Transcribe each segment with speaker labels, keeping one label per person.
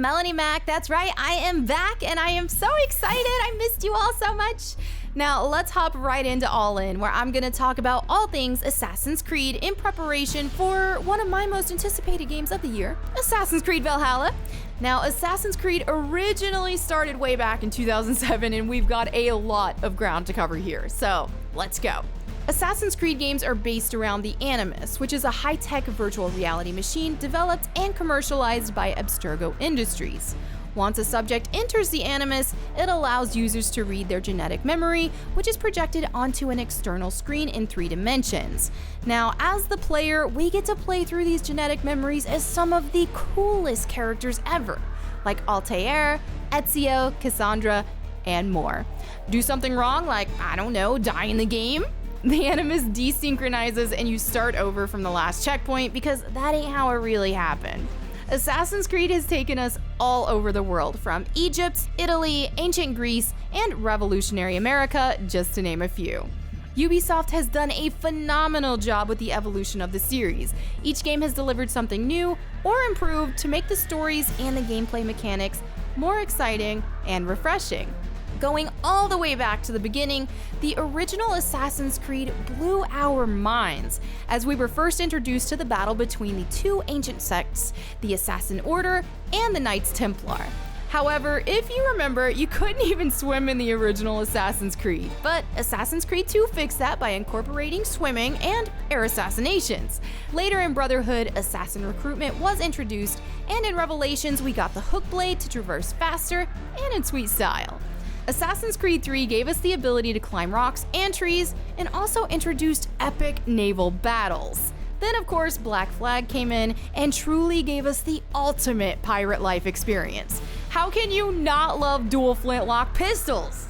Speaker 1: Melonie Mac. That's right, I am back and I am so excited. I missed you all so much. Now let's hop right into All In, where I'm gonna talk about all things Assassin's Creed in preparation for one of my most anticipated games of the year, Assassin's Creed Valhalla. Now, Assassin's Creed originally started way back in 2007, and we've got a lot of ground to cover here, so let's go. Assassin's Creed games are based around the Animus, which is a high-tech virtual reality machine developed and commercialized by Abstergo Industries. Once a subject enters the Animus, it allows users to read their genetic memory, which is projected onto an external screen in 3 dimensions. Now, as the player, we get to play through these genetic memories as some of the coolest characters ever, like Altair, Ezio, Cassandra, and more. Do something wrong, like, I don't know, die in the game? The Animus desynchronizes and you start over from the last checkpoint because that ain't how it really happened. Assassin's Creed has taken us all over the world, from Egypt, Italy, ancient Greece, and revolutionary America, just to name a few. Ubisoft has done a phenomenal job with the evolution of the series. Each game has delivered something new or improved to make the stories and the gameplay mechanics more exciting and refreshing. Going all the way back to the beginning, the original Assassin's Creed blew our minds as we were first introduced to the battle between the two ancient sects, the Assassin Order and the Knights Templar. However, if you remember, you couldn't even swim in the original Assassin's Creed, but Assassin's Creed 2 fixed that by incorporating swimming and air assassinations. Later in Brotherhood, assassin recruitment was introduced, and in Revelations we got the hook blade to traverse faster and in sweet style. Assassin's Creed 3 gave us the ability to climb rocks and trees, and also introduced epic naval battles. Then of course Black Flag came in and truly gave us the ultimate pirate life experience. How can you not love dual flintlock pistols?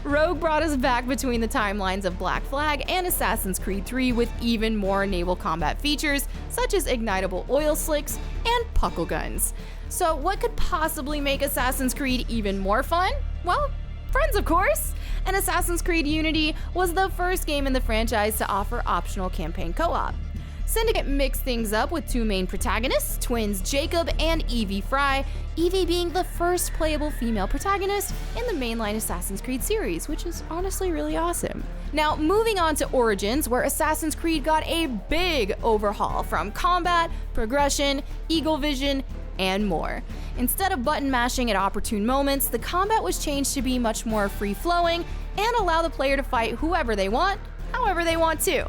Speaker 1: Rogue brought us back between the timelines of Black Flag and Assassin's Creed 3 with even more naval combat features, such as ignitable oil slicks and puckle guns. So what could possibly make Assassin's Creed even more fun? Well, friends, of course! And Assassin's Creed Unity was the first game in the franchise to offer optional campaign co-op. Syndicate mixed things up with 2 main protagonists, twins Jacob and Evie Fry, Evie being the first playable female protagonist in the mainline Assassin's Creed series, which is honestly really awesome. Now, moving on to Origins, where Assassin's Creed got a big overhaul from combat, progression, eagle vision, and more. Instead of button mashing at opportune moments, the combat was changed to be much more free-flowing and allow the player to fight whoever they want, however they want to.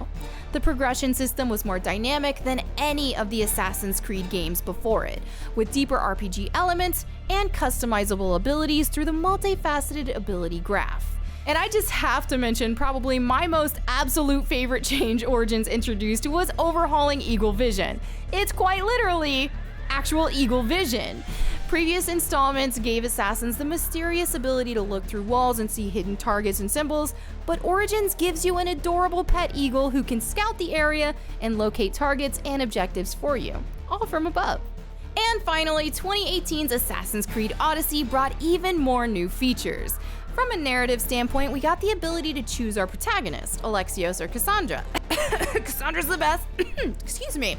Speaker 1: The progression system was more dynamic than any of the Assassin's Creed games before it, with deeper RPG elements and customizable abilities through the multifaceted ability graph. And I just have to mention probably my most absolute favorite change Origins introduced was overhauling eagle vision. It's quite literally actual eagle vision. Previous installments gave assassins the mysterious ability to look through walls and see hidden targets and symbols, but Origins gives you an adorable pet eagle who can scout the area and locate targets and objectives for you, all from above. And finally, 2018's Assassin's Creed Odyssey brought even more new features. From a narrative standpoint, we got the ability to choose our protagonist, Alexios or Cassandra. Cassandra's the best. Excuse me.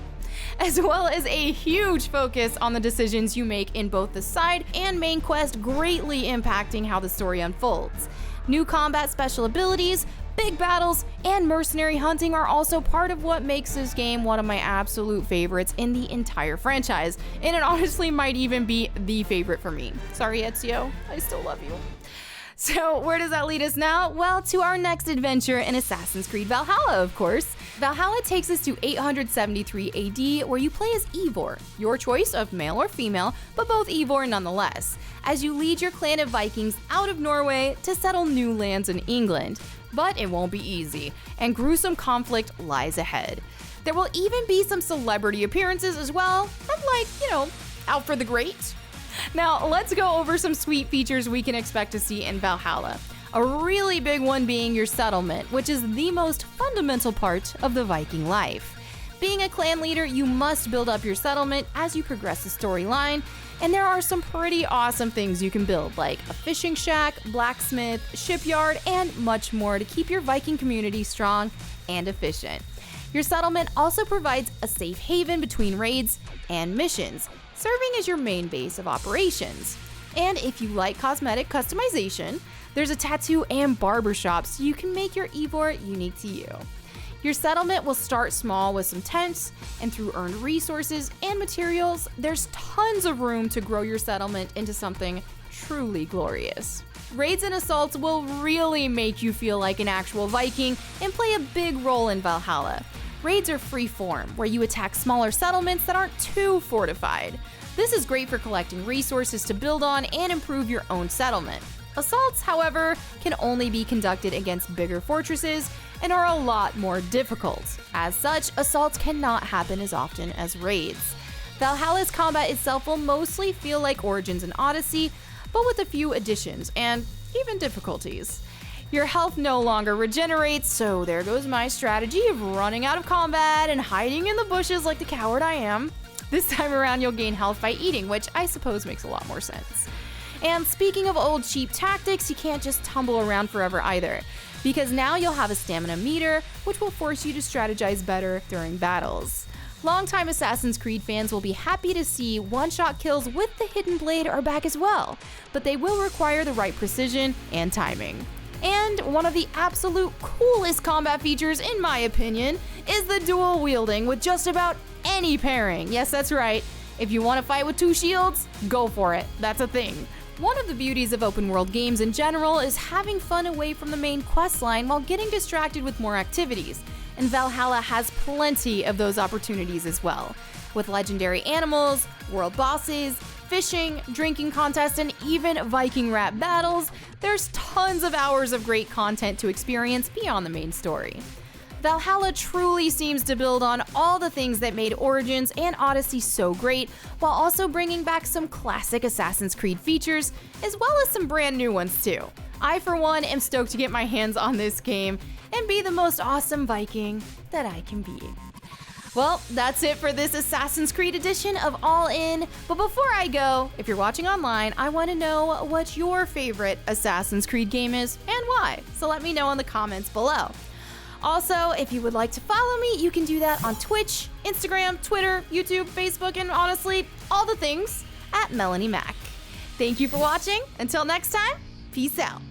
Speaker 1: As well as a huge focus on the decisions you make in both the side and main quest, greatly impacting how the story unfolds. New combat special abilities, big battles, and mercenary hunting are also part of what makes this game one of my absolute favorites in the entire franchise, and it honestly might even be the favorite for me. Sorry, Ezio, I still love you. So where does that lead us now? Well, to our next adventure in Assassin's Creed Valhalla, of course. Valhalla takes us to 873 AD, where you play as Eivor, your choice of male or female, but both Eivor nonetheless, as you lead your clan of Vikings out of Norway to settle new lands in England. But it won't be easy, and gruesome conflict lies ahead. There will even be some celebrity appearances as well, from Out for the Great. Now, let's go over some sweet features we can expect to see in Valhalla. A really big one being your settlement, which is the most fundamental part of the Viking life. Being a clan leader, you must build up your settlement as you progress the storyline, and there are some pretty awesome things you can build, like a fishing shack, blacksmith, shipyard, and much more to keep your Viking community strong and efficient. Your settlement also provides a safe haven between raids and missions, serving as your main base of operations. And if you like cosmetic customization, there's a tattoo and barber shop so you can make your Ivor unique to you. Your settlement will start small with some tents, and through earned resources and materials, there's tons of room to grow your settlement into something truly glorious. Raids and assaults will really make you feel like an actual Viking and play a big role in Valhalla. Raids are free form, where you attack smaller settlements that aren't too fortified. This is great for collecting resources to build on and improve your own settlement. Assaults, however, can only be conducted against bigger fortresses and are a lot more difficult. As such, assaults cannot happen as often as raids. Valhalla's combat itself will mostly feel like Origins and Odyssey, but with a few additions and even difficulties. Your health no longer regenerates, so there goes my strategy of running out of combat and hiding in the bushes like the coward I am. This time around, you'll gain health by eating, which I suppose makes a lot more sense. And speaking of old cheap tactics, you can't just tumble around forever either, because now you'll have a stamina meter, which will force you to strategize better during battles. Longtime Assassin's Creed fans will be happy to see one-shot kills with the Hidden Blade are back as well, but they will require the right precision and timing. And one of the absolute coolest combat features, in my opinion, is the dual wielding with just about any pairing. Yes, that's right. If you want to fight with two shields, go for it. That's a thing. One of the beauties of open world games in general is having fun away from the main questline while getting distracted with more activities, and Valhalla has plenty of those opportunities as well. With legendary animals, world bosses, fishing, drinking contests, and even Viking rap battles, there's tons of hours of great content to experience beyond the main story. Valhalla truly seems to build on all the things that made Origins and Odyssey so great, while also bringing back some classic Assassin's Creed features, as well as some brand new ones too. I, for one, am stoked to get my hands on this game and be the most awesome Viking that I can be. Well, that's it for this Assassin's Creed edition of All In, but before I go, if you're watching online, I want to know what your favorite Assassin's Creed game is and why, so let me know in the comments below. Also, if you would like to follow me, you can do that on Twitch, Instagram, Twitter, YouTube, Facebook, and honestly, all the things at Melonie Mac. Thank you for watching. Until next time, peace out.